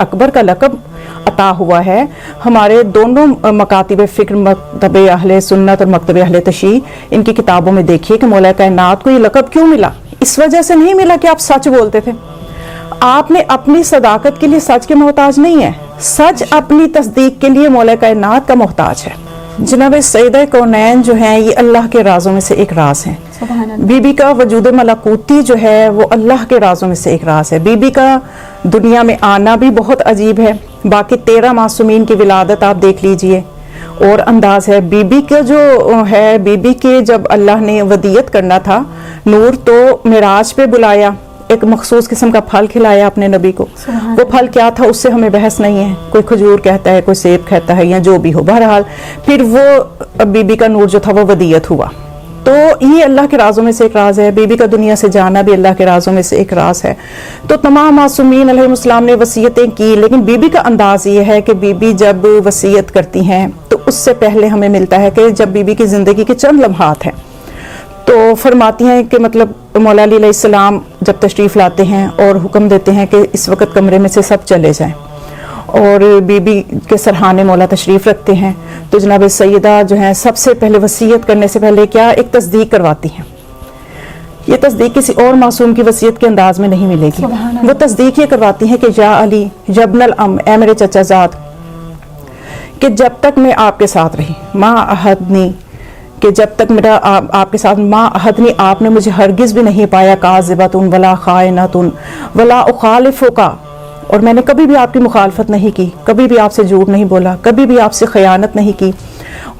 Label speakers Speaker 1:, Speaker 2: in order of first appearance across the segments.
Speaker 1: اکبر کا لقب عطا ہوا ہے، ہمارے دونوں مکاتب فکر، مکتب اہل سنت اور مکتب اہل تشیع، ان کی کتابوں میں دیکھیے کہ مولا کائنات کو یہ لقب کیوں ملا۔ اس وجہ سے نہیں ملا کہ آپ سچ بولتے تھے، آپ نے اپنی صداقت کے لیے سچ کے محتاج نہیں ہے، سچ اپنی تصدیق کے لیے مولا کائنات کا محتاج ہے۔ جناب سیدہ کونین جو ہیں یہ اللہ کے رازوں میں سے ایک راز ہیں۔ بی بی کا وجود ملکوتی جو ہے وہ اللہ کے رازوں میں سے ایک راز ہے۔ بی بی کا دنیا میں آنا بھی بہت عجیب ہے۔ باقی 13 معصومین کی ولادت آپ دیکھ لیجئے اور انداز ہے۔ بی بی کا جو ہے، بی بی کے جب اللہ نے ودیت کرنا تھا نور، تو معراج پہ بلایا، ایک مخصوص قسم کا پھل کھلایا اپنے نبی کو۔ وہ پھل کیا تھا اس سے ہمیں بحث نہیں ہے، کوئی کھجور کہتا ہے، کوئی سیب کہتا ہے، یا جو بھی ہو، بہرحال پھر وہ بی بی کا نور جو تھا وہ ودیت ہوا۔ تو یہ اللہ کے رازوں میں سے ایک راز ہے۔ بی بی کا دنیا سے جانا بھی اللہ کے رازوں میں سے ایک راز ہے۔ تو تمام معصومین علیہ السلام نے وصیتیں کی، لیکن بی بی کا انداز یہ ہے کہ بی بی جب وصیت کرتی ہیں تو اس سے پہلے ہمیں ملتا ہے کہ جب بی بی کی زندگی کے چند لمحات ہیں تو فرماتی ہیں کہ مطلب مولا علی علیہ السلام جب تشریف لاتے ہیں اور حکم دیتے ہیں کہ اس وقت کمرے میں سے سب چلے جائیں، اور بی بی کے سرحانے مولا تشریف رکھتے ہیں، تو جناب سیدہ جو ہیں سب سے پہلے وصیت کرنے سے پہلے کیا ایک تصدیق کرواتی ہیں۔ یہ تصدیق کسی اور معصوم کی وصیت کے انداز میں نہیں ملے گی۔ وہ تصدیق یہ کرواتی ہیں کہ یا علی جبن الام، اے میرے چچا زاد، کہ جب تک میں آپ کے ساتھ رہی، ما احدنی، کہ جب تک میرا آپ کے ساتھ، ما احدنی، آپ نے مجھے ہرگز بھی نہیں پایا، کاذبۃ ولا خائنۃ ولا اخالفک، اور میں نے کبھی بھی آپ کی مخالفت نہیں کی، کبھی بھی آپ سے جھوٹ نہیں بولا، کبھی بھی آپ سے خیانت نہیں کی،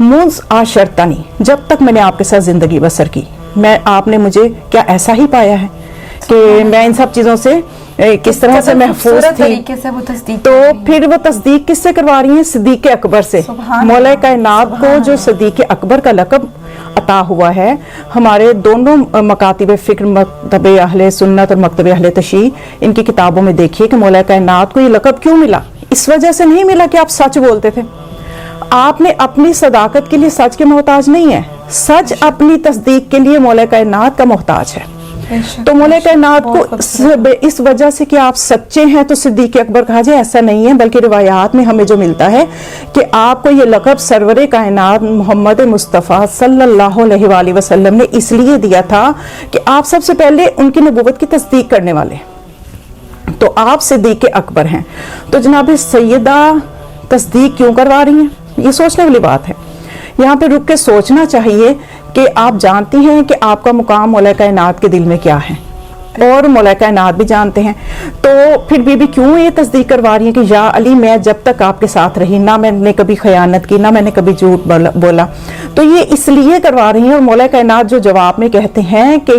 Speaker 1: منذ عاشرتنی، جب تک میں نے آپ کے ساتھ زندگی بسر کی۔ میں آپ نے مجھے کیا ایسا ہی پایا ہے کہ میں ان سب چیزوں سے کس طرح سے محفوظ تھی؟ تو پھر وہ تصدیق کس سے کروا رہی ہیں؟ صدیق اکبر سے۔ مولا کائنات کو جو صدیق اکبر کا لقب عطا ہوا ہے، ہمارے دونوں مکاتب فکر، مکتب اہل سنت اور مکتب اہل تشیع، ان کی کتابوں میں دیکھیے کہ مولا کائنات کو یہ لقب کیوں ملا۔ اس وجہ سے نہیں ملا کہ آپ سچ بولتے تھے، آپ نے اپنی صداقت کے لیے سچ کے محتاج نہیں ہے، سچ اپنی تصدیق کے لیے مولا کائنات کا محتاج ہے۔ تو مولا کائنات کو اس وجہ سے کہ آپ سچے ہیں تو صدیق اکبر کہا جائے، ایسا نہیں ہے، بلکہ روایات میں ہمیں جو ملتا ہے کہ آپ کو یہ لقب سرور کائنات محمد مصطفیٰ صلی اللہ علیہ وآلہ وسلم نے اس لیے دیا تھا کہ آپ سب سے پہلے ان کی نبوت کی تصدیق کرنے والے، تو آپ صدیق اکبر ہیں۔ تو جناب سیدہ تصدیق کیوں کروا رہی ہیں؟ یہ سوچنے والی بات ہے۔ یہاں پہ رک کے سوچنا چاہیے کہ آپ جانتی ہیں کہ آپ کا مقام مولا کائنات کے دل میں کیا ہے، اور مولا کائنات بھی جانتے ہیں، تو پھر بی بی کیوں یہ تصدیق کروا رہی ہیں کہ یا علی میں جب تک آپ کے ساتھ رہی، نہ میں نے کبھی خیانت کی، نہ میں نے کبھی جھوٹ بولا۔ تو یہ اس لیے کروا رہی ہیں، اور مولا کائنات جو جواب میں کہتے ہیں کہ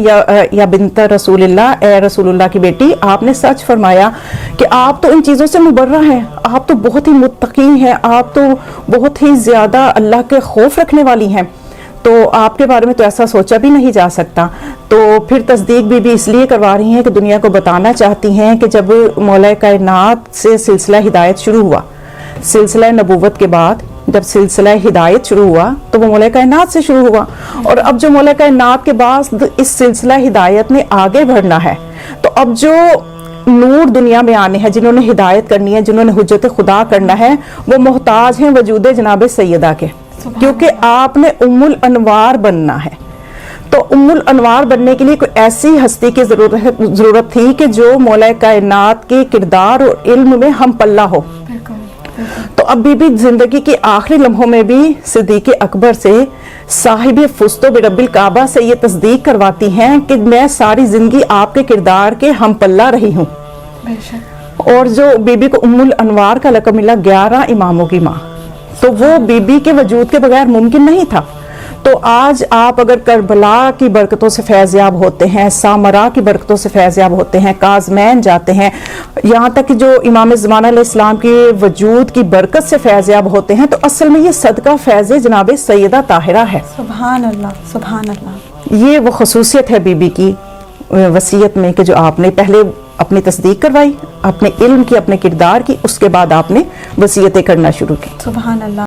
Speaker 1: یا بنت رسول اللہ، اے رسول اللہ کی بیٹی، آپ نے سچ فرمایا کہ آپ تو ان چیزوں سے مبرہ ہیں، آپ تو بہت ہی متقی ہیں، آپ تو بہت ہی زیادہ اللہ کے خوف رکھنے والی ہیں، تو آپ کے بارے میں تو ایسا سوچا بھی نہیں جا سکتا۔ تو پھر تصدیق بھی اس لیے کروا رہی ہیں کہ دنیا کو بتانا چاہتی ہیں کہ جب مولا کائنات سے سلسلہ ہدایت شروع ہوا، سلسلہ نبوت کے بعد جب سلسلہ ہدایت شروع ہوا تو وہ مولا کائنات سے شروع ہوا، اور اب جو مولا کائنات کے بعد اس سلسلہ ہدایت نے آگے بڑھنا ہے، تو اب جو نور دنیا میں آنے ہیں، جنہوں نے ہدایت کرنی ہے، جنہوں نے حجت خدا کرنا ہے، وہ محتاج ہیں وجود جناب سیدہ کے، کیونکہ آپ نے ام الانوار بننا ہے۔ تو ام الانوار بننے کے لیے کوئی ایسی ہستی کی ضرورت تھی کہ جو مولا کائنات کے کردار اور علم میں ہم پلہ ہو۔ تو اب بی بی زندگی کے آخری لمحوں میں بھی صدیق اکبر سے، صاحب فستو برب الکعبہ سے یہ تصدیق کرواتی ہیں کہ میں ساری زندگی آپ کے کردار کے ہم پلہ رہی ہوں۔ اور جو بی بی کو ام الانوار کا لقب ملا، 11 اماموں کی ماں، تو وہ بی بی کے وجود کے بغیر ممکن نہیں تھا۔ تو آج آپ اگر کربلا کی برکتوں سے فیض یاب ہوتے ہیں، سامرا کی برکتوں سے فیض یاب ہوتے ہیں، کاظمین جاتے ہیں، یہاں تک کہ جو امام زمانہ علیہ السلام کے وجود کی برکت سے فیض یاب ہوتے ہیں، تو اصل میں یہ صدقہ فیض جناب سیدہ طاہرہ ہے۔
Speaker 2: سبحان اللہ، سبحان اللہ۔
Speaker 1: یہ وہ خصوصیت ہے بی بی کی وصیت میں کہ جو آپ نے پہلے اپنی تصدیق کروائی، اپنے علم کی، اپنے کردار کی، اس کے بعد آپ نے وصیتیں کرنا شروع کی۔
Speaker 2: سبحان اللہ۔